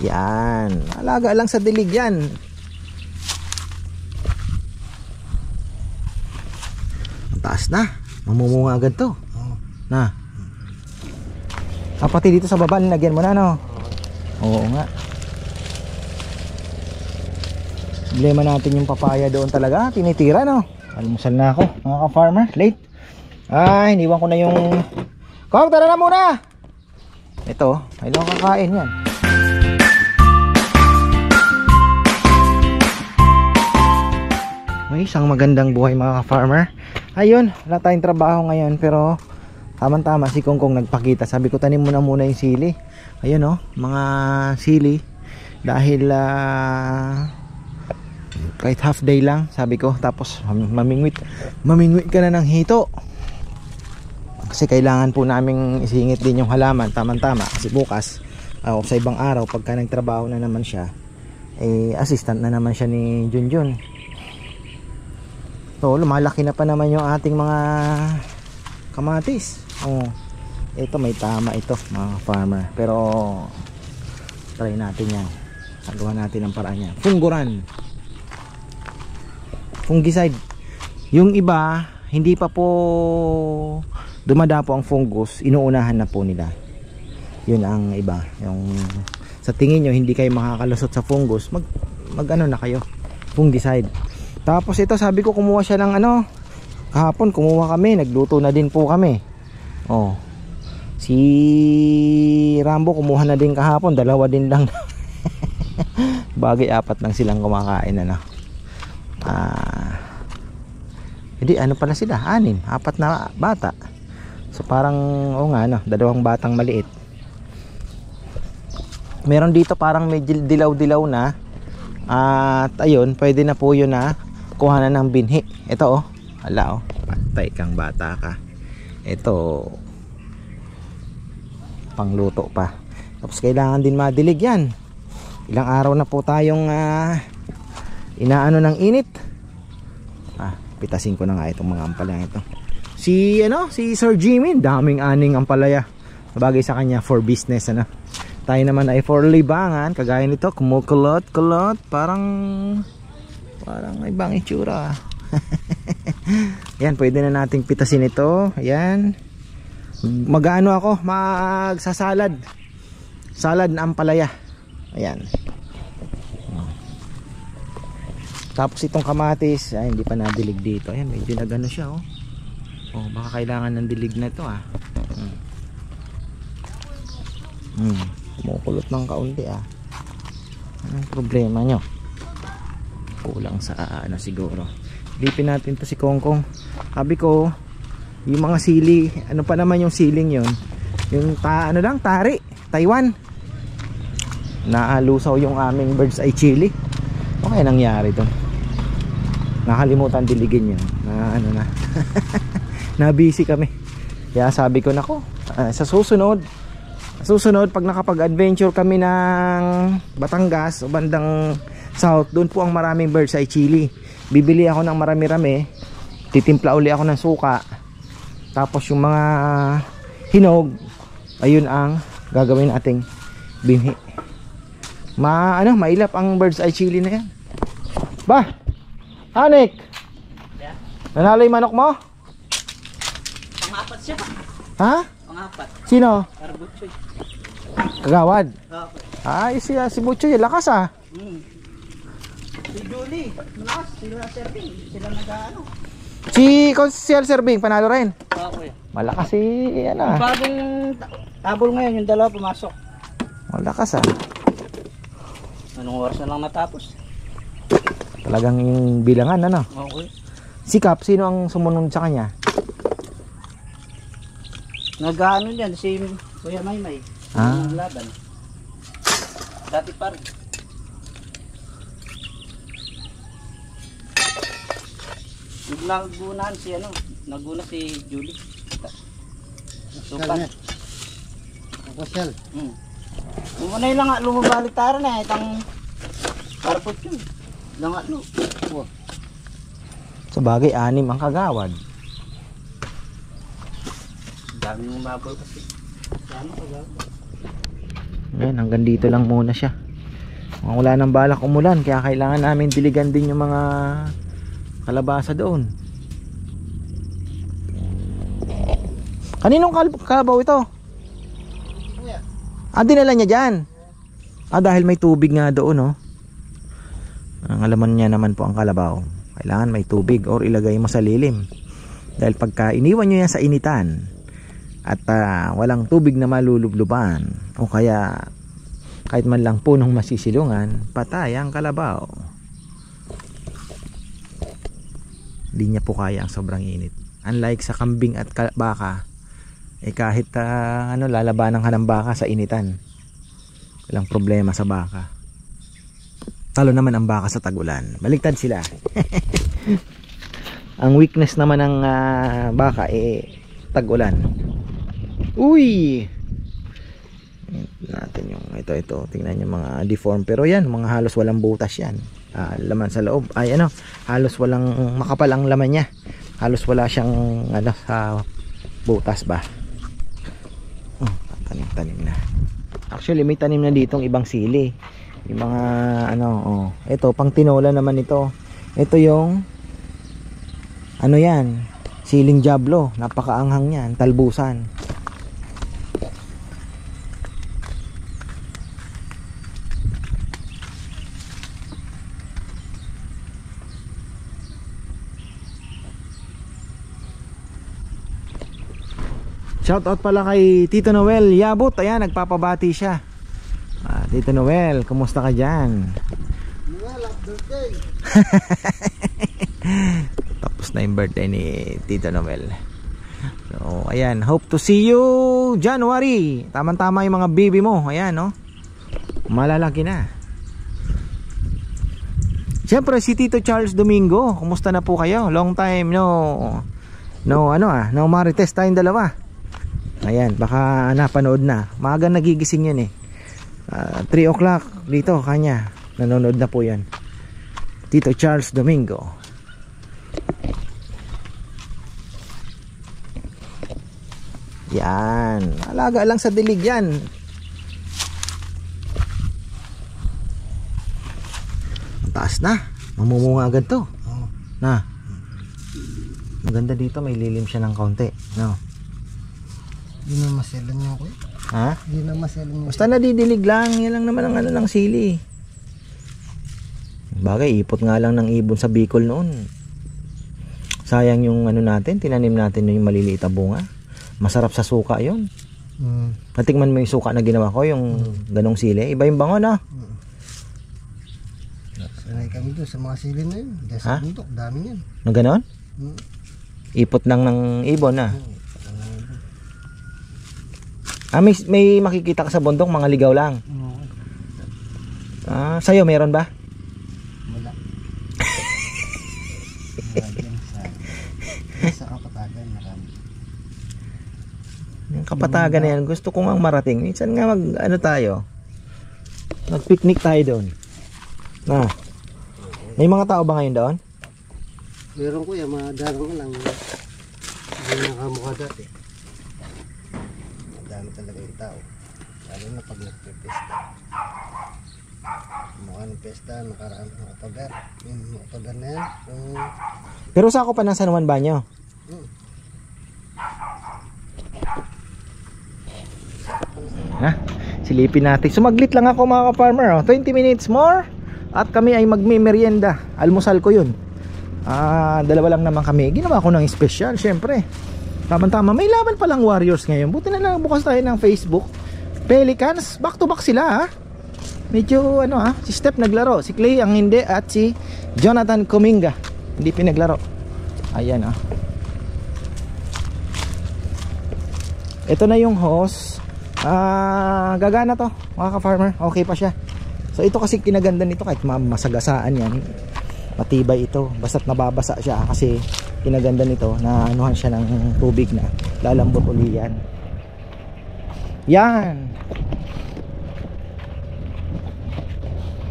Yan. Alaga lang sa dilig yan. Ang taas na. Mamumunga agad to. Na. Pati dito sa baba, linagyan mo na, no? Oo nga. Problema natin yung papaya doon talaga. Tinitira, no? Almusal na ako, mga ka-farmer. Late. Ay, iniwan ko na yung... Kong, tara na muna! Ito, may lang kakain yan. May isang magandang buhay, mga ka-farmer. Ayun, wala tayong trabaho ngayon, pero tamang-tama si Kongkong nagpakita. Sabi ko, tanim muna muna yung sili. Ayun, oh, mga sili. Dahil kahit half day lang, sabi ko. Tapos mamingwit ka na ng hito. Kasi kailangan po naming isingit din yung halaman. Tamang-tama, kasi bukas sa ibang araw, pagka nagtrabaho na naman siya, assistant na naman siya ni Junjun. So lumalaki na pa naman yung ating mga kamatis. Ito may tama ito, mga farmer. Pero try natin yan. Gagawa natin ang paraan yan. Fungguran, fungicide. Yung iba hindi pa po dumadapo ang fungus, inuunahan na po nila. Yun ang iba. Yung sa tingin nyo hindi kayo makakalusot sa fungus, mag ano na kayo, fungicide. Tapos ito, sabi ko kumuha siya ng ano, kahapon kumuha kami, nagluto na din po kami. Si Rambo kumuha na din kahapon, dalawa din lang. Bagay 4 lang silang kumakain, ano. Hindi, ano pala sila, 6, 4 na bata. So parang, nga, ano, 2 batang maliit. Meron dito parang medyo dilaw-dilaw na. At ayun, pwede na po yun na kuhanan ng binhi. Ito, hala, patay kang bata ka. Ito, pangluto pa. Tapos kailangan din madilig yan. Ilang araw na po tayong inaano ng init. Pitasin ko na nga itong mga ampalaya ito. Si Sir Jimmy, daming aning ampalaya. Bagay sa kanya for business, ano. Tayo naman ay for libangan. Kagaya nito, kumukulot-kulot. Parang ibang itsura. Yan, pwede na nating pitasin ito. Ayan. Mag-ano ako, magsasalad. Salad na ampalaya. Ayan. Tapos itong kamatis, hindi pa nadilig dito. Ayan, medyo nagano siya, oh. Baka kailangan ng dilig na ito, kumukulot ng kaunti, Anong problema nyo? Kulang sa ano siguro. Lipin natin to si Kongkong. Sabi ko, yung mga sili, ano pa naman yung siling yon? Yung tari, Taiwan. Naalusaw yung aming bird's eye chili. Okay nangyari to. Nakalimutan diligin yun. Na busy kami. Kaya sabi ko, nako, sa susunod pag nakapag-adventure kami ng Batangas o bandang south, doon po ang maraming bird's eye chili. Bibili ako ng marami-rami, titimpla uli ako ng suka, tapos yung mga hinog, ayun ang gagawin nating binhi. Mailap ang bird's eye chili na yan. Ba, Anik, nanalo yung manok mo? Pang-4 siya. Ha? Pang-4. Sino? Butchoy. Kagawad? Si Butchoy, lakas Si Julie, malakas. Sila na serving. Sila nag-ano. Si Consiel Serving, panalo rin. Okay. Malakas si Bagong tabol ngayon, yung 2 pumasok. Malakas Anong oras na lang natapos? Talagang yung bilangan, ano? Okay. Si Cap, sino ang sumunod sa kanya? Nag-ano yan, si Kuya Maymay. Naglaban. Dati pa rin. Naguna si Julie. Sukat. Pasel. Umunay lang nga lumabalitara na itang parpot yun. Lang nga Sa bagay, 6 ang kagawad. Dami mong mabol kasi. Ano kagawad? Ayan, hanggang dito lang muna siya. Wala nang balak umulan, kaya kailangan namin diligan din yung mga kalabasa doon. Kaninong kalabaw ito? Dinala niya dyan. Dahil may tubig nga doon, no? Ang alaman niya naman po ang kalabaw, kailangan may tubig or ilagay mo sa lilim. Dahil pagka iniwan nyo yan sa initan at walang tubig na malulubluban, o kaya kahit man lang punong masisilungan, patay ang kalabaw. Hindi niya po kaya ang sobrang init. Unlike sa kambing at baka, kahit lalabanan ka ng baka sa initan, walang problema sa baka. Talo naman ang baka sa tag-ulan. Baligtad sila. Ang weakness naman ng baka tag-ulan. Uy! Natin yung ito. Tingnan yung mga deform. Pero yan, mga halos walang butas yan. Laman sa loob. Halos walang makapal ang laman niya. Halos wala siyang sa butas ba. Tanim na. Actually may tanim na ditong ibang sili. Yung mga ito pang tinola naman ito. Ito yung yan, siling jablo. Napakaanghang yan, talbusan. Shoutout pala kay Tito Noel Yabot. Ayan, nagpapabati siya. Tito Noel, kumusta ka dyan? Noel, birthday. Tapos na yung birthday ni Tito Noel. So, ayan, hope to see you January. Tama-tama yung mga baby mo. Ayan, no? Malalaki na. Siyempre, si Tito Charles Domingo. Kumusta na po kayo? Long time, no marites tayong dalawa. Ayan, baka napanood na. Maaga nagigising yan 3 o'clock dito kanya. Nanonood na po yan. Tito Charles Domingo. Yan. Alaga lang sa dilig yan. Ang taas na. Mamumunga agad to. Maganda dito. May lilim siya ng kaunti. Hindi na maselan niya ako. Hindi na maselan niya. Basta nadidilig lang. Yan lang naman ang ng sili. Bagay, ipot nga lang ng ibon sa Bicol noon. Sayang yung natin. Tinanim natin yung maliliit na bunga. Masarap sa suka yun. Natikman mo yung suka na ginawa ko, yung ganong sili. Iba yung bango, no? Sanay kami doon sa mga sili na yun. Dahil sa bundok, dami yan. Na ganon? Ipot lang ng ibon, na? May makikita ka sa bundok, mga ligaw lang. Sa'yo meron ba? Wala. Sa kapatagan marami. Yung kapatagan na yan, gusto ko nga marating. Minsan nga mag-picnic tayo doon. May mga tao ba ngayon doon? Meron ko yan, mga darong lang. Hindi nakamukha dati. Dami talaga yung tao. Lalo na pag nagpipesta. Mukha ng pesta, nakaraan ng October. Yung October na yan. Pero sa ako pa ng San Juan Banyo? Silipin natin. Sumaglit lang ako mga ka-farmer. 20 minutes more at kami ay magme-merienda. Almusal ko yun. Dalawa lang naman kami. Ginawa ko ng special, syempre. Tama-tama, may laban palang Warriors ngayon. Buti na lang bukas tayo ng Facebook. Pelicans, back to back sila. Medyo si Steph naglaro, si Clay ang hindi, at si Jonathan Kuminga hindi pinaglaro. Ayan Ito na yung hose. Gagana to mga ka-farmer. Okay pa siya. So ito kasi kinaganda nito, kahit masagasaan yan, matibay ito. Basta't nababasa siya kasi kinaganda nito na anuhan siya ng tubig na lalambot uli yan.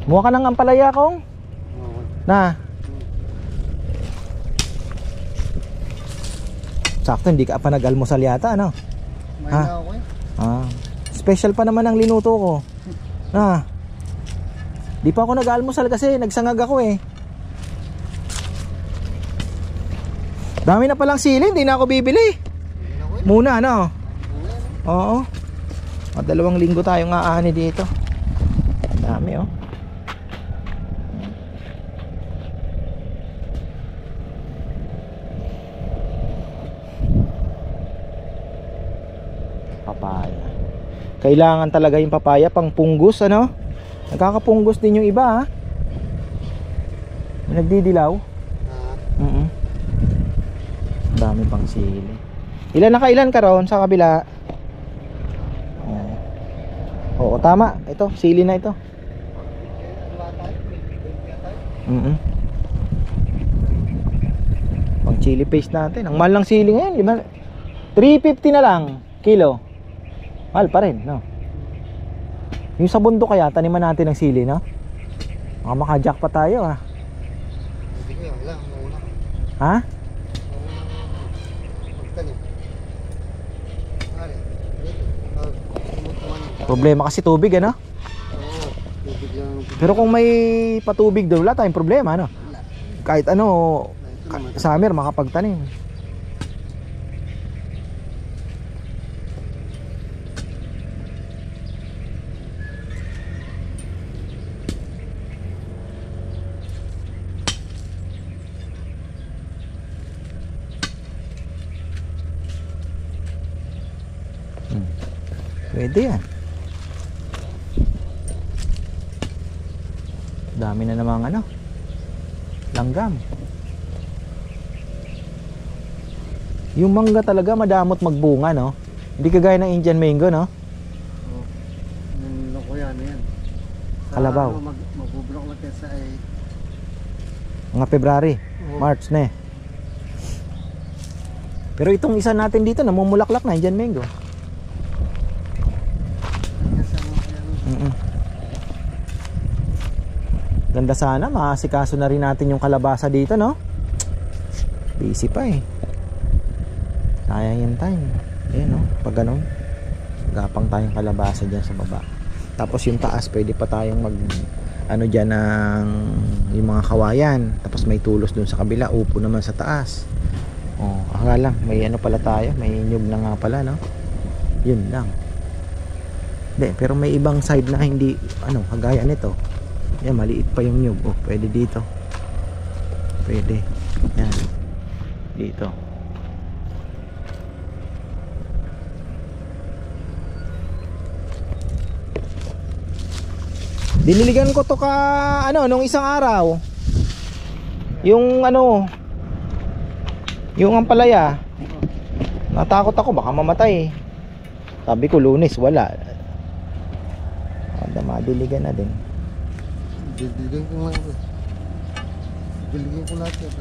Muha ka ng ampalaya kong sakto, hindi ka pa nag-almusal yata, May special pa naman ang linuto ko. Di pa ako nag-almusal kasi nagsangag ako eh. Dami na palang sili, hindi na ako bibili. Muna ano? Oo. 2 linggo tayong aani dito. Dami oh. Papaya. Kailangan talaga yung papaya pang punggus ano? Nagkakapunggus din yung iba ha. Nagdidilaw. Dami pang sili. Ilan na kailan ka ron sa kabila? Oo, tama. Ito, sili na ito. Pang chili paste natin. Ang mahal ng sili ngayon, di ba? 350 na lang kilo. Mahal pa rin, no? Yung sa bundok kaya, taniman natin ng sili, no? Baka makajack pa tayo, ha? Ha? Problema kasi tubig, ano? Pero kung may patubig doon, wala tayong problema, ano? Kahit ano, summer, makapagtanim. Pwede yan. Dami na namang ano, langgam. Yung mangga talaga madamot magbunga, no? Hindi kagaya ng Indian mango, no? Ano ko yan, yan. Kalabaw. Magbubulok lang yan sa ay... Mga February, March na eh. Pero itong isa natin dito, namumulaklak na Indian mango. Ganda sana, maasikaso na rin natin yung kalabasa dito, no? Busy pa eh. Sayang yung time. Ayan, no? Pag ganun, gapang tayong kalabasa dyan sa baba. Tapos yung taas, pwede pa tayong mag ano dyan ng yung mga kawayan. Tapos may tulos dun sa kabila, upo naman sa taas. Oh, akala lang, may ano pala tayo, may nyug na nga pala, no? Yun lang. Hindi, pero may ibang side na hindi, ano, kagaya nito. Yan, maliit pa yung nyug. Oh, pwede dito. Pwede. Yan. Dito. Diniligan ko to ka, ano, nung isang araw. Yung, ano, yung ampalaya. Natakot ako, baka mamatay. Sabi ko, Lunes, wala. Madiligan na din. Diligan ko lang ito. Diligan ko lahat yan.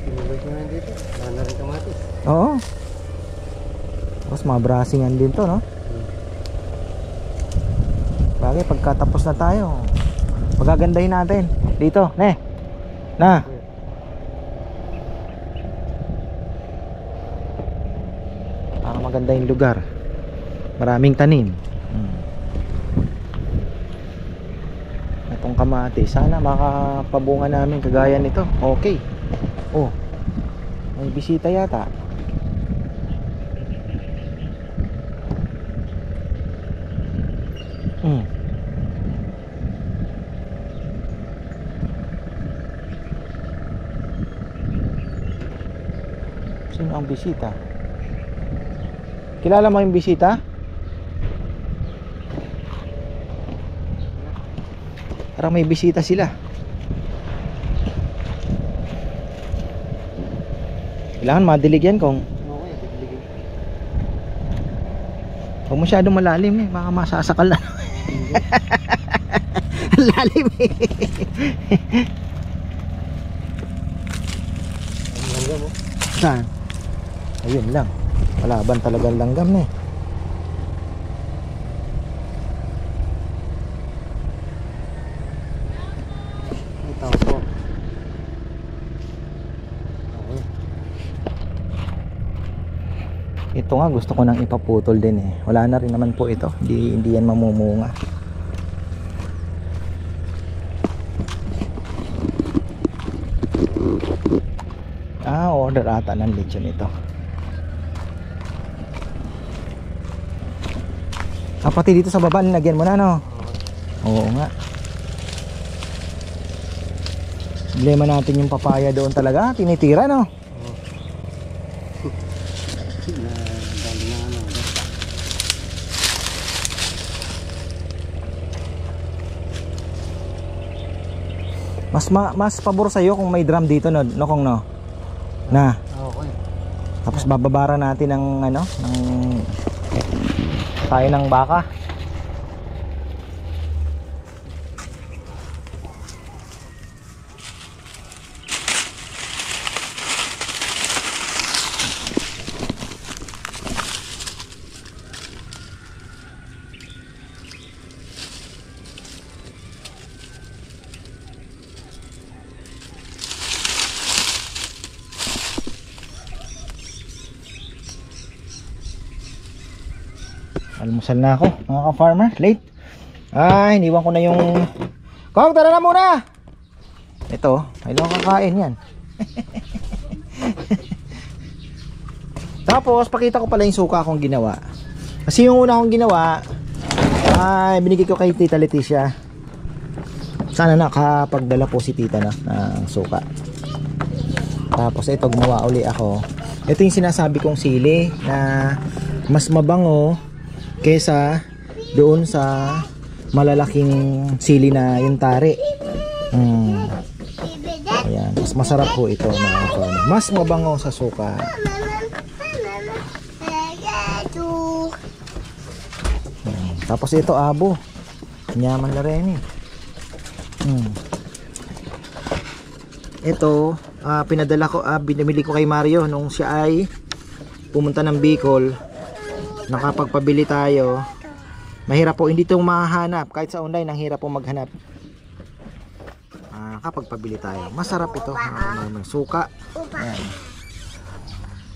Pinulay ko na dito. Wala na rin kamatis. Oo. Tapos mabrasingan din to, no? Bagay, pagkatapos na tayo, pagagandahin natin. Dito, ne. Na. Maganda yung lugar, maraming tanim. Itong kamatis, sana makapabunga namin kagaya nito. Okay. Oh, may bisita yata. Sino ang bisita? Kilala mo yung bisita? Parang may bisita sila. Kailangan madilig yan kung huwag masyadong malalim eh, baka masasakal na. Lalim eh. Saan? Ayun lang. Malaban talaga ang langgam na eh. Ito po. Ito nga gusto ko nang ipaputol din eh. Wala na rin naman po ito. Hindi yan mamumunga. Order ata ng lechon ito. Pati dito sa baba nilagyan mo na, no? Oo nga. Problema natin yung papaya doon talaga. Tinitira, no? Mas pabor sa'yo kung may drum dito, no, Kong, no? Na. Okay. Tapos bababara natin ng ano, ng tayo ng baka. Almusal na ako mga ka-farmer, late. Iniwan ko na yung Kong, tara na muna. Ito, ay lang kakain yan. Tapos pakita ko pala yung suka akong ginawa. Kasi yung una akong ginawa ay binigay ko kay Tita Leticia. Sana nakapagdala po si Tita na ng suka. Tapos ito gumawa uli ako. Ito yung sinasabi kong sili na mas mabango kesa doon sa malalaking sili na yung tari. Ayan, mas masarap po ito mga farmer. Mas mabango sa suka. Tapos ito abo. Nyaman na rin eh. Ito pinadala ko, binamili ko kay Mario nung siya ay pumunta ng Bicol. Nakapagpabili tayo. Mahirap po hindi itong mahanap. Kahit sa online ang hirap po maghanap. Kapag pabili tayo, masarap ito. Suka. Ayan.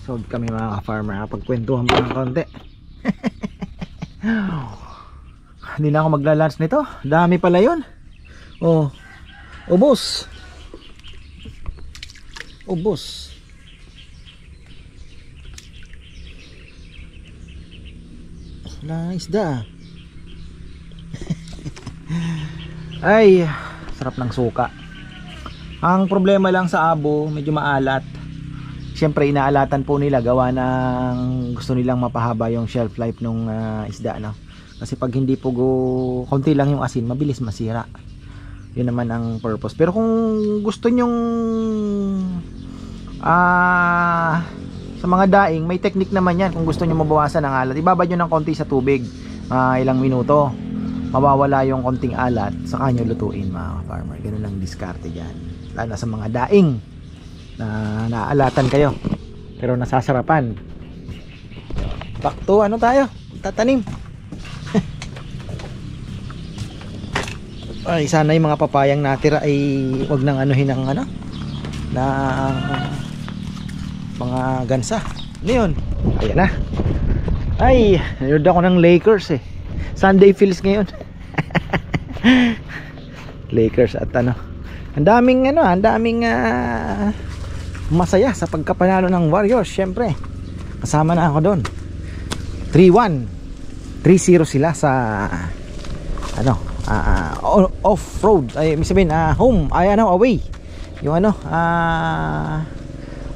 So kami mga farmer, pagkwentuhan pa ng konti. Hindi na ako magla-lunch nito. Dami pala yun. Ubos. Na isda. Ay, sarap ng suka. Ang problema lang sa abo, medyo maalat. Siyempre inaalatan po nila gawa ng gusto nilang mapahaba yung shelf life ng isda, no? Kasi pag hindi po konti lang yung asin, mabilis masira. Yun naman ang purpose. Pero kung gusto nyong sa mga daing, may technique naman yan. Kung gusto nyo mabawasan ang alat, ibabad nyo ng konti sa tubig, ilang minuto, mawawala yung konting alat, saka nyo lutuin mga farmer. Ganun lang diskarte dyan, lalo sa mga daing na naaalatan kayo pero nasasarapan. Back to ano tayo, tatanim. Ay, sana yung mga papayang natira ay wag nang anuhin ng ano na mga gansa. Ano yun? Ayan na. Ay, nanood ako ng Lakers eh. Sunday feels ngayon. Lakers at ano. Ang daming masaya sa pagkapanalo ng Warriors, syempre. Kasama na ako doon. 3-1. 3-0 sila sa ano, off-road. Ay, sabihin, home, away. Yung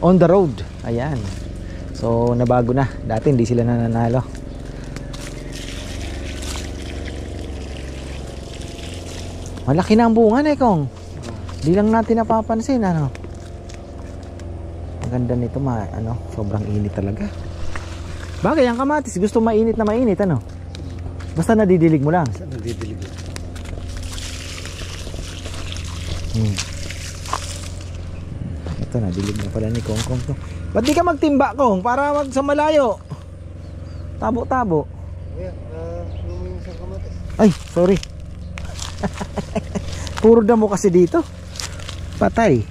on the road. Ayan. So nabago na. Dati hindi sila nananalo. Malaki na ang bunga na Kong. Di lang natin napapansin ano. Maganda nito sobrang init talaga. Bagay ang kamatis, gusto mainit na mainit ano. Basta nadidilig mo lang. Basta nadidilig lang. Ito nadilig na pala ni Kong to. Ba't di ka magtimba Kong para sa malayo? Tabo-tabo. Yung isang kamatis. Ay, sorry. Puro damo kasi dito. Patay.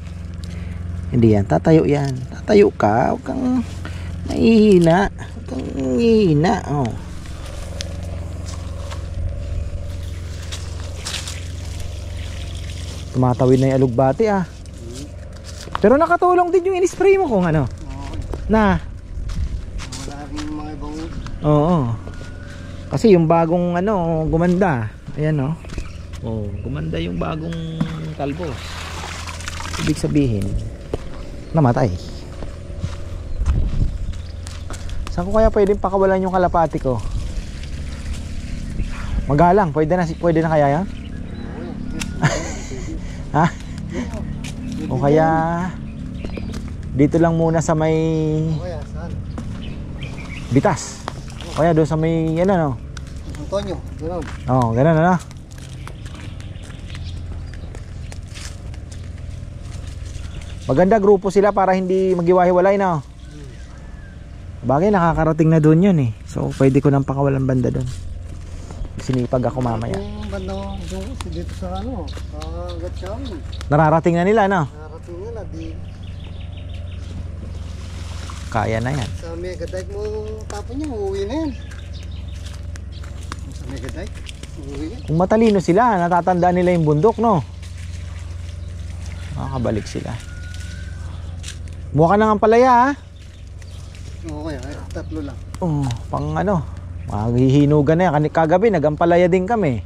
Hindi yan, tatayo yan. Tatayo ka, huwag kang Nahihina. Nahihina. Oh. Tumatawid na yung alugbati ah. Pero nakatulong din yung in-spray mo kung ano. Na. Wala rin mga ibang... Oo. Kasi yung bagong ano, gumanda. Ayan oh. Oh, gumanda yung bagong talbos. Ibig sabihin, namatay. Saan ko kaya pwedeng pakawalan yung kalapati ko? Magalang, pwede na kaya yan? Ha? O kaya dito lang muna sa may Bitas. O kaya doon sa may ano no? Antonio, gano'n. Oo, ganun ano? Maganda grupo sila para hindi maghiwa-hiwalay na. Bagay nakakarating na doon yun eh. So pwede ko nang pakawalan banda doon. Sinipag ako mamaya. Yung banda doon dito sa ano, sa Gatchami. Nararating na nila no? Narating nila, di Kaya na yan. sa Mega Dike mo tapon niya, uuwi na yan. Sa Mega Dike, uuwi na. Kung matalino sila, natatandaan nila yung bundok no? Makakabalik sila. Buka na ng palaya ha? Okay, tatlo lang. Oh, pang ano, maghihinugan na yan. Kagabi nagampalaya din kami.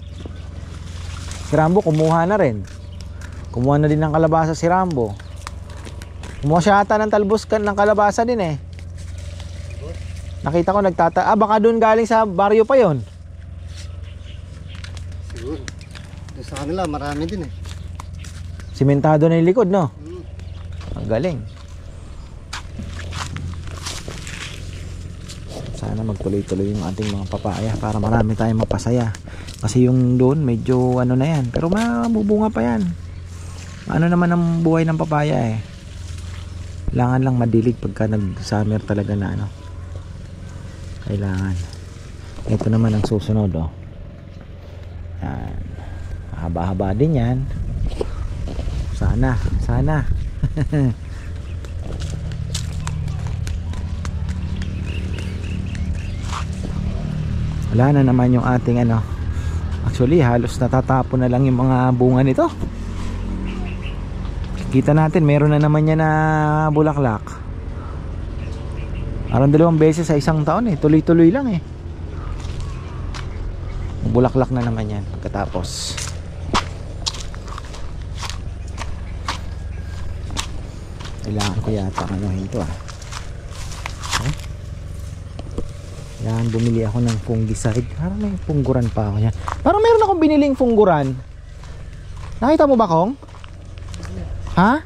Si Rambo kumuha na rin. Kumuha na din ng kalabasa si Rambo. Kumuha siya ata ng talbos ng kalabasa din eh. Nakita ko baka doon galing sa baryo pa yon. Siguro. Doon sa kanila, marami din eh. Simentado na yung likod no? Ang galing. Sana magtuloy-tuloy yung ating mga papaya para marami tayong mapasaya. Kasi yung doon medyo ano na yan. Pero mabubunga pa yan. Ano naman ang buhay ng papaya eh. Kailangan lang madilig pagka nag-summer talaga na ano. Kailangan. Ito naman ang susunod oh. Yan. Haba-haba din yan. Sana. Wala na naman yung ating ano. Actually halos natatapon na lang yung mga bunga nito. Kita natin meron na naman yan na bulaklak. Parang 2 beses sa isang taon eh. Tuloy-tuloy lang eh. Bulaklak na naman yan pagkatapos. Kailangan ko yata anuhin ito ah. Yan, bumili ako ng fungicide. Parang may pungguran pa ako yan. Parang meron akong biniling fungguran. Nakita mo ba Kong? Ha?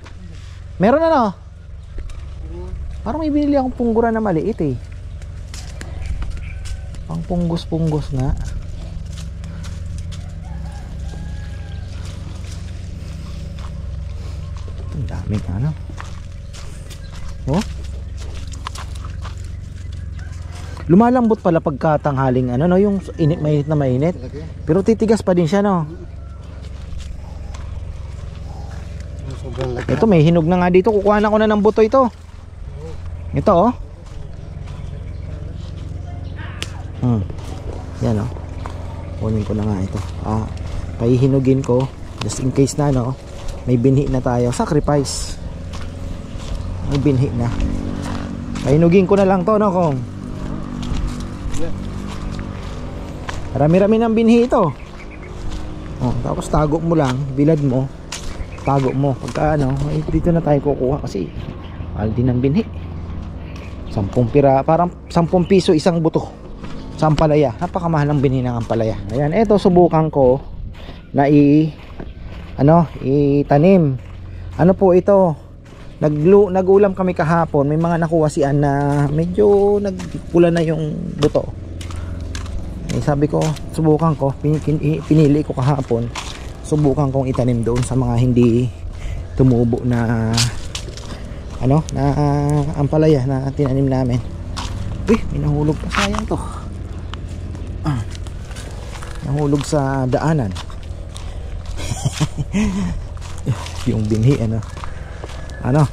Meron ano? Parang may binili akong pungguran na maliit eh. Pang punggos-punggos nga. Ang daming ano. Oh? Lumalambot pala pagkatanghaling ano no, yung init, mainit na mainit. Pero titigas pa din siya no. Ito may hinog na nga dito. Kukuha na ko na ng buto ito. Ito oh. Yan oh. Kunin ko na nga ito. Paihinugin ko just in case na no. May binhi na tayo. Sacrifice. May binhi na. Pahinugin ko na lang to no Kong. Rami-rami ng binhi ito. Oh, tapos tago mo lang, bilad mo. Tago mo. Pagka ano, dito na tayo kukuha kasi mahal din ng binhi. 10 pira, parang 10 piso isang buto. Sa ampalaya. Napakamahal ng binhi ng ampalaya. Ayan, eto subukan ko na itanim. Ano po ito? Nag-ulam kami kahapon. May mga nakuha siyan na medyo nagpula na yung buto. Sabi ko, subukan ko, pinili ko kahapon. Subukan kong itanim doon sa mga hindi tumubo na na ampalaya na tinanim namin. Uy, may nahulog pa, sayang to. Nahulog sa daanan. Yung binhi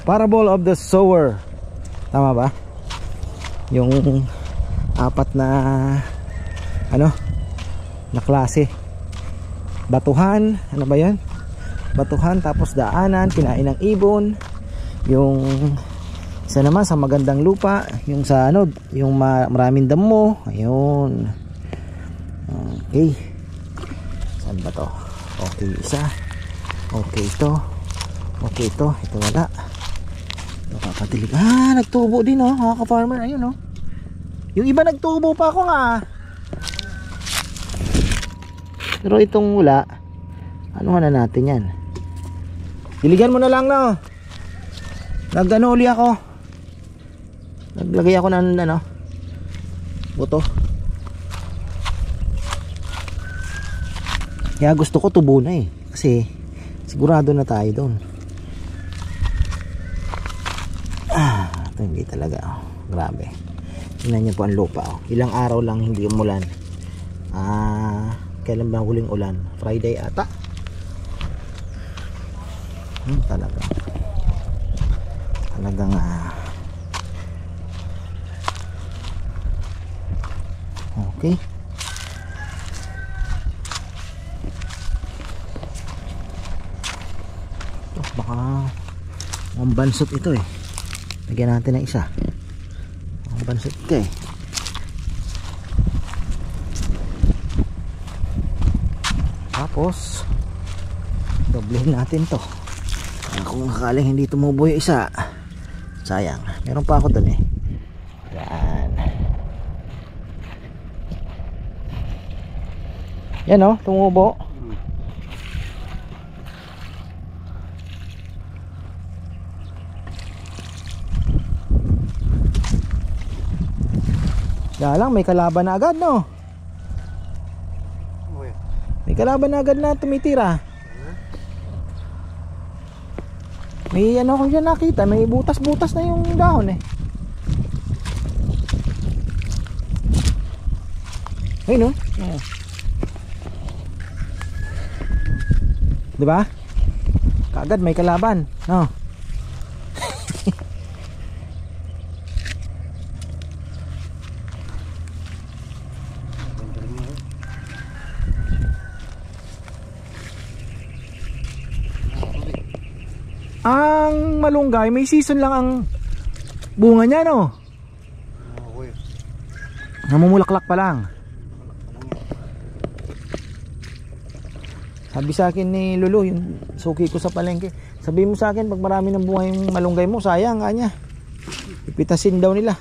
parable of the sower. Tama ba? yung apat na ano na klase. Batuhan, ano ba yan? Batuhan, tapos daanan, kinain ng ibon. Yung isa naman sa magandang lupa, yung sa ano, yung maraming damo. Ayun. Okay. Saan ba to? Okay, isa. Okay, ito. Okay, ito. Ito wala. Ito kapatilig. Nagtubo din oh, mga ka-farmer. Ayun oh. Yung iba nagtubo pa ako nga. Pero itong wala, ano na natin yan? Diligan mo na lang no. Nagano uli ako. Naglagay ako ng ano, buto. Kaya gusto ko tubo na eh. Kasi sigurado na tayo doon. Ito hindi talaga oh. Grabe. Tingnan niyo po ang lupa oh. Ilang araw lang hindi umulan. Kailan ba huling ulan? Friday ata. Talagang okay. Baka ang bansot ito eh. Lagyan natin ng isa. Ang bansot ito eh. Tapos doblehin natin to. Kung sakaling hindi tumubo yung isa, sayang. Meron pa ako dun eh. Yan. Yan oh, tumubo. Kaya lang may kalaban na agad no. May kalaban na agad na tumitira. May ano ko dyan nakita, may butas-butas na yung dahon eh. Ayun no. Diba? Kaagad may kalaban no. Ang malunggay may season lang ang bunga niya no. Namumulaklak pa lang. Sabi sa akin ni Lolo, yung suki ko sa palengke, sabi mo sa akin pag marami ng bunga yung malunggay mo, sayang kanya. Ipitasin daw nila.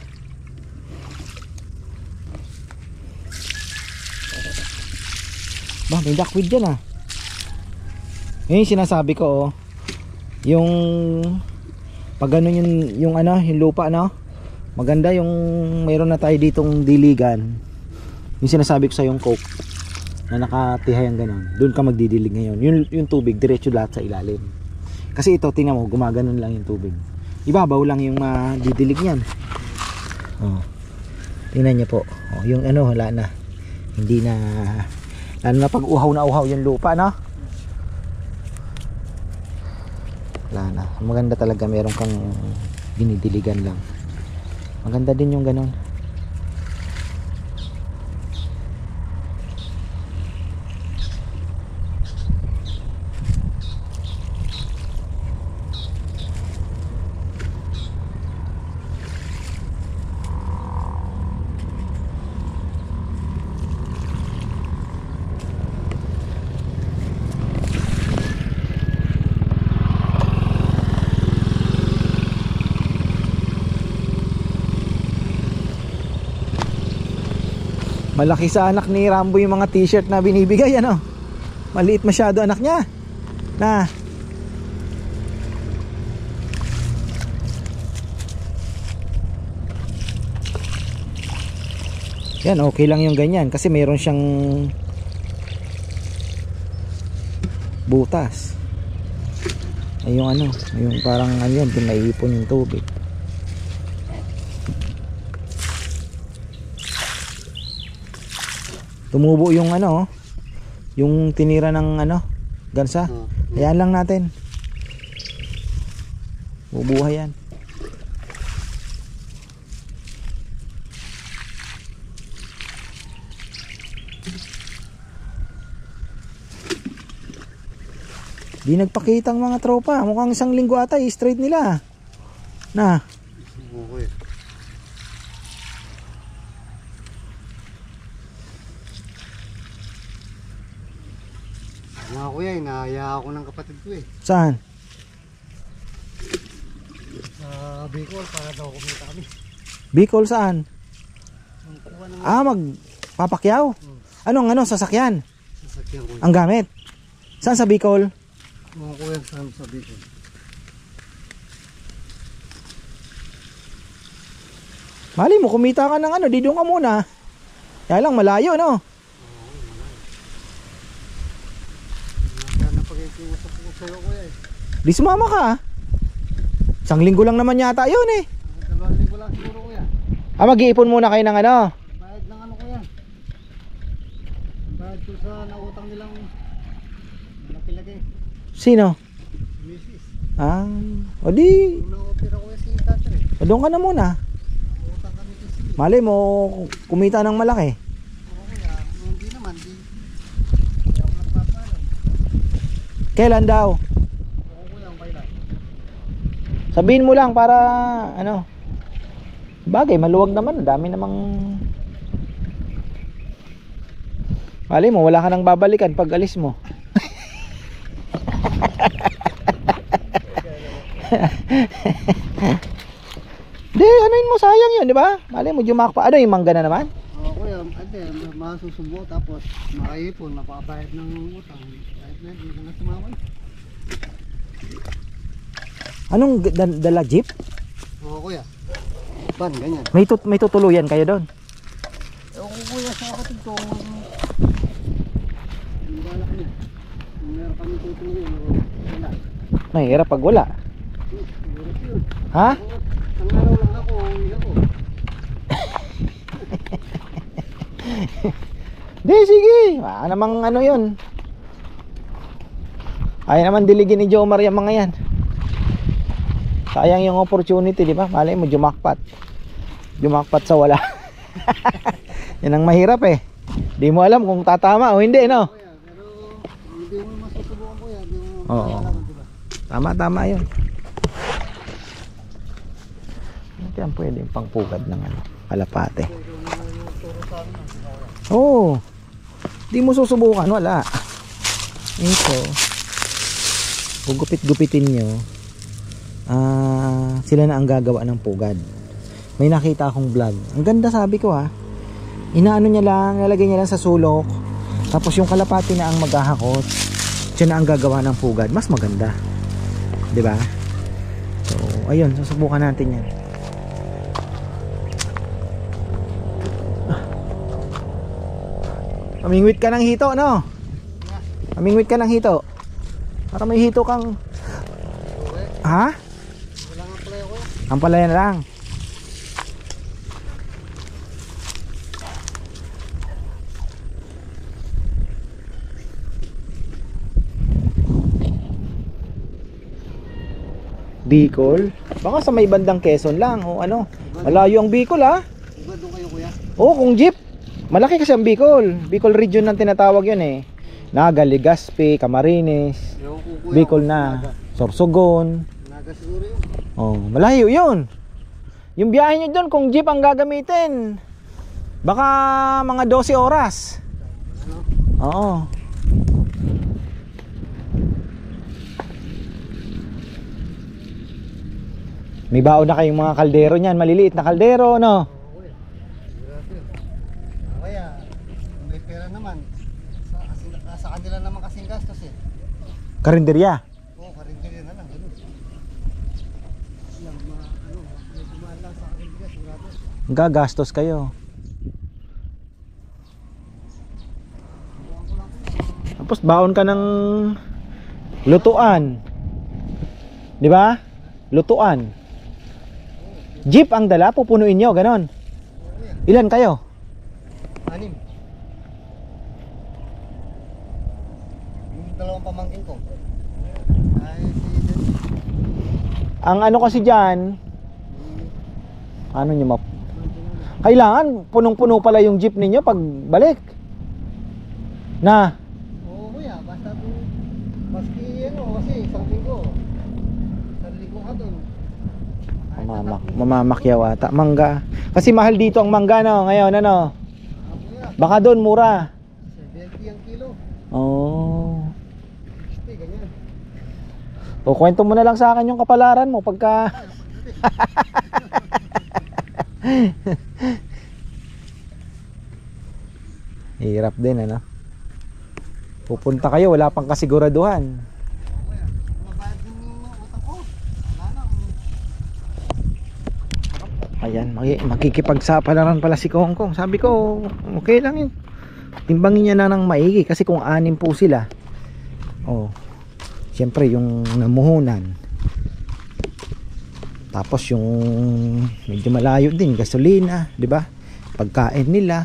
Bah, may duckweed dyan ah. Yun yung sinasabi ko oh. Yung pag ano yung ano, yung lupa no. Maganda yung mayroon na tayo ditong diligan. Yung sinasabi ko sa yung coke na nakatihay ang ganon. Doon ka magdidilig ngayon. Yung tubig diretso lahat sa ilalim. Kasi ito tingnan mo, gumaganon lang yung tubig. Ibabaw lang yung didilig niyan. Oh. Tingnan niyo po. Oh, yung ano wala na. Hindi na lalo na pag uhaw na uhaw yung lupa no. Wala na. Maganda talaga meron kang dinidiligan lang. Maganda din yung ganon. Malaki sa anak ni Rambo yung mga t-shirt na binibigay ano. Maliit masyado anak niya. Na. Yan okay lang yung ganyan kasi mayroon siyang butas. Ay yung ano, yung parang ayun, doon naiipon yung tubig. Tumubo yung ano, yung tinira ng ano, gansa. Hayaan lang natin. Bubuhay yan. Di nagpakita ang mga tropa. Mukhang isang linggo ata straight nila. Na. Okay. Mga kuya, inahaya ako ng kapatid ko eh. Saan? Sa Bicol, para daw kumita kami. Bicol saan? Ang kuha ng Magpapakyaw? Anong sasakyan? sasakyan ko. Ang gamit? Saan sa Bicol? Mga kuya, saan sa Bicol? Mali mo, kumita ka ng di doon ka muna. Kaya lang malayo, no? Kaya napag-iusap ko sa'yo kuya eh. Di sumama ka. Isang linggo lang naman yata yun eh. 2 linggo lang siguro kuya. Mag-iipon muna kayo ng Bayad ng kuya. Bayad ko sa nautang nilang malaki-laki. Sino? Misis. O di, Yung na-opera kuya si Thatcher eh. doon ka na muna. Nautang kami kasi. Mali mo, kumita ng malaki. Oo kuya, hindi naman. Hindi ako nagpapalam. Kailan daw? Oo kuya, ang kailan. Sabihin mo lang para, bagay, maluwag naman. Dami namang... Mali mo, wala ka nang babalikan pag alis mo. Di, anuin mo, sayang yun, di ba? Mali mo, jumakpa. Ano yung mangga na naman? Oo kuya, masusubo tapos makaipon, mapabayad ng utang. Kahit na, hindi ko na sumama. Anong dala jeep? Oo kuya. Ban, ganyan. May tutuluyan kayo doon? Ewan ko kuya sa kapatid ko. Ang balak niya. Meron kami tutulungan. Wala. Mahirap pag wala. Siguro yun. Ha? Ang araw lang ako, uwi ako. Di, sige. Namang yun. Ay naman diligin ni Jomar yung mga yan. Sayang yung opportunity, di ba? Malay mo, jumakpat. Jumakpat sa wala. Yan ang mahirap eh. Di mo alam kung tatama o hindi, no? Kuya, pero hindi mo masusubukan kuya. Hindi mo Oo. malalaman, diba? Tama yun. Ito yan pwede yung pangpugad ng kalapate. Ikaw na yung turo sa amin. Oo. Di mo susubukan, wala. Ito. Gugupit-gupitin nyo. Sila na ang gagawa ng pugad. May nakita akong vlog. Ang ganda, sabi ko ha. Inaano niya lang, nalagay niya lang sa sulok. Tapos yung kalapati na ang maghahakot. Siya na ang gagawa ng pugad. Mas maganda. 'Di ba? So, ayun, susubukan natin 'yan. Amingwit ka ng hito, no? Amingwit ka ng hito. Para may hito kang... Ha? Wala nga pala ako. Ang palayan lang. Bicol? Baka sa may bandang Quezon lang o ano. Malayo ang Bicol ha. Diba doon kayo kuya? Oo, kung jeep. Malaki kasi ang Bicol. Bicol region ang tinatawag yun eh. Naga, Legazpi, Camarines, Ewan ko kuya. Bicol na, Sorsogon. Naga siguro yun. Oh, malayo yun. Yung biyahe nyo doon kung jeep ang gagamitin, baka mga 12 oras. Ano? Oo. May baon na kayong mga kaldero niyan, maliliit na kaldero, no? Oo kuya. Grabe yun. Kaya, kung may pera naman, sa kanila naman kasing gastos eh. Karinderya. Oo, karinderya na lang. Ganun. Medyo mahal lang sa karinderya, sigurado. Gagastos kayo. Tapos baon ka ng lutuan. 'Di ba? Lutuan. Jeep ang dala, pupunuin nyo, ganon. Ilan kayo? 6. Yung dalawang pamangkin ko. Ay, Ang ano kasi dyan, ano nyo map? Kailangan punong-puno pala yung jeep ninyo pag balik. Na, oo kuya, basta maski ano, Mamamakyaw ata. Mangga. Kasi mahal dito ang mangga, no? Ngayon, ano? Baka doon mura. 70 ang kilo. Oh. Ganyan. O, kwento mo na lang sa akin yung kapalaran mo pagka... Hirap din, ano? Pupunta kayo, wala pang kasiguraduhan. Mabayad din yung utang ko. Ayan, makikipagsapalaran pala si Kongkong. Sabi ko, okay lang yun. Timbangin niya na ng maigi kasi kung 6 po sila. Oh. Siyempre yung namuhunan. Tapos yung medyo malayo din, gasolina, 'di ba? Pagkain nila,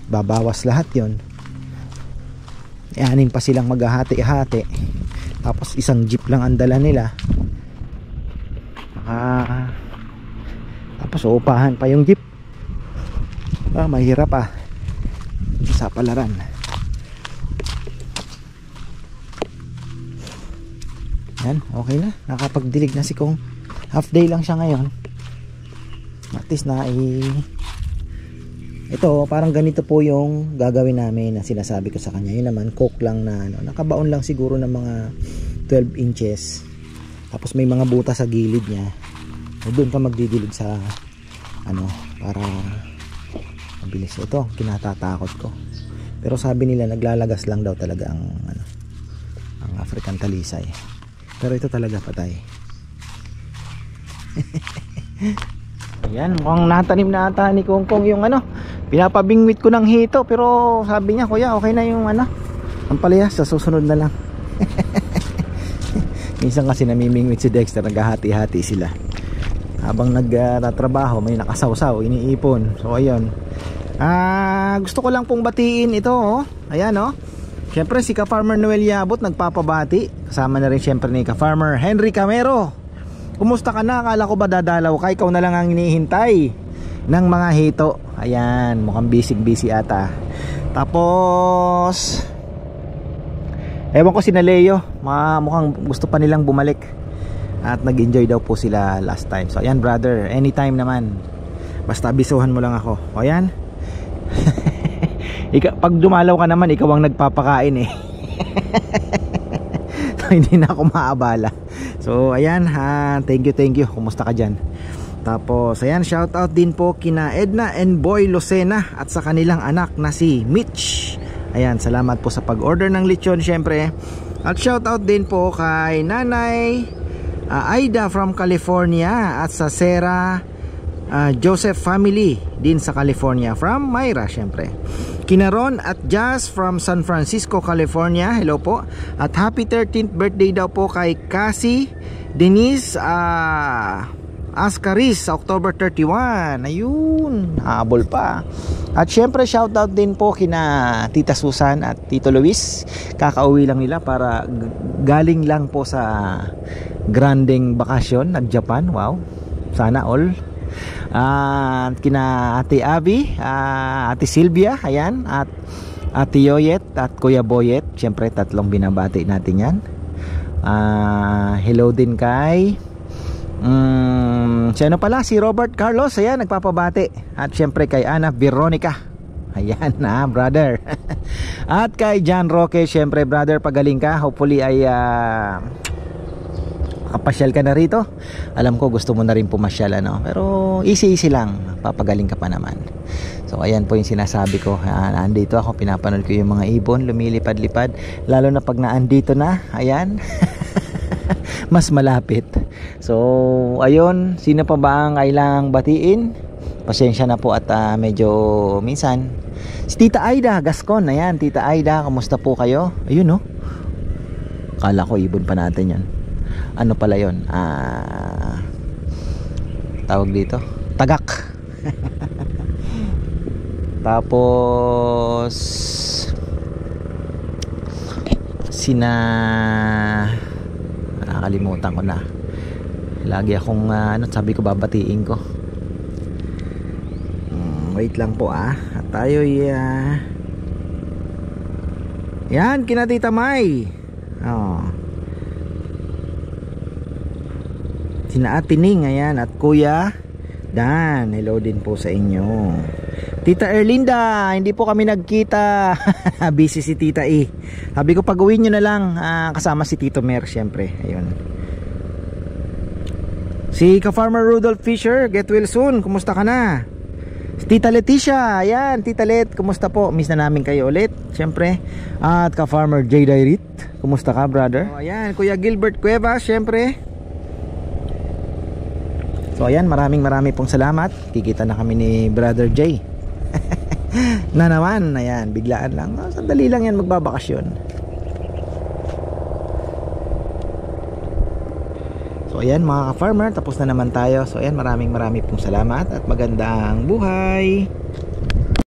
babawas lahat 'yon. 6 pa silang maghahati-hati. Tapos isang jeep lang ang dala nila. Tapos uupahan pa yung jeep. Mahirap sa palaran. Yan, okay na. Nakapagdilig na si Kong. Half day lang siya ngayon. At least ito, parang ganito po yung gagawin namin na sinasabi ko sa kanya. Yun naman, coke lang na nakabaon lang siguro ng mga 12 inches. Tapos may mga butas sa gilid niya. Doon ka magdidilig sa para mabilis. Ito, kinatatakot ko. Pero sabi nila naglalagas lang daw talaga ang African talisay. Pero ito talaga patay. Ayan, mukhang natanim na ata ni Kongkong yung pinapabingwit ko ng hito. Pero sabi niya, kuya, okay na yung ang palaya, sa susunod na lang. Minsan kasi namimingwit si Dexter, naghahati-hati sila. Habang nagtatrabaho, may nakasawsaw, iniipon. So ayun. Gusto ko lang pong batiin ito, Ayan, Siyempre si Ka-Farmer Noel Yabot nagpapabati. Kasama na rin siyempre ni Ka-Farmer Henry Camero. Kumusta ka na? Akala ko ba dadalaw ka? Ikaw na lang ang hinihintay ng mga hito. Ayan, mukhang busy ata. Tapos ewan ko si Leo, mukhang gusto pa nilang bumalik. At nag-enjoy daw po sila last time. So ayan brother, anytime naman. Basta abisuhan mo lang ako. O ayan. Pag dumalaw ka naman, ikaw ang nagpapakain eh. So hindi na ako maabala. So ayan, thank you. Kumusta ka dyan? Tapos ayan, shout out din po kina Edna and Boy Lucena at sa kanilang anak na si Mitch. Ayan, salamat po sa pag-order ng lechon syempre. At shout out din po kay Nanay Aida from California at sa Sarah Joseph family din sa California from Myra syempre. Kinaron at Jazz from San Francisco, California. Hello po. At happy 13th birthday daw po kay Cassie Denise Ascaris, October 31. Ayun, habol pa. At syempre shoutout din po kina Tita Susan at Tito Luis. Kakauwi lang nila para galing lang po sa grandeng bakasyon nag-Japan. Wow, sana all. Kina Ate Abby, Ate Sylvia, ayan, at Ate Yoyet at Kuya Boyet. Syempre tatlong binabati natin yan. Hello din kay sino pala, si Robert Carlos, ayan, nagpapabati. At syempre kay Ana Veronica, ayan na brother. At kay John Roque, syempre brother, pagaling ka. Hopefully ay kapasyal ka na rito. Alam ko gusto mo na rin pumasyal pero easy lang, papagaling ka pa naman. So ayan po yung sinasabi ko. Naandito ako, pinapanood ko yung mga ibon lumilipad-lipad, lalo na pag naandito na, ayan. Mas malapit. So ayun, sino pa ba ang kailangang batiin? Pasensya na po at medyo minsan. Si Tita Aida Gascon, ayan, Tita Aida, kamusta po kayo? Ayun kala ko ibon pa natin yan. Ano pala yun? Tawag dito, tagak. Tapos nakakalimutan ko na. Lagi akong sabi ko babatiin ko. Wait lang po at tayo yan, kina Tita May. Sina Ate Ning, ayan, at Kuya Dan, hello din po sa inyo. Tita Erlinda, hindi po kami nagkita. Busy si Tita E. Sabi ko pag uwi nyo na lang, kasama si Tito Mer syempre. Ayun. Si ka-farmer Rudolph Fisher, get well soon, kumusta ka na? Si Tita Leticia, ayan, Tita Let, kumusta po? Miss na namin kayo ulit, syempre. At ka-farmer J. Dairit, kumusta ka, brother? So, ayan, Kuya Gilbert Cuevas, syempre. So ayan, maraming pong salamat. Kikita na kami ni Brother J. Na naman, ayan, biglaan lang. Sandali lang yan magbabakasyon. So ayan mga ka-farmer, tapos na naman tayo. So ayan, maraming pong salamat at magandang buhay.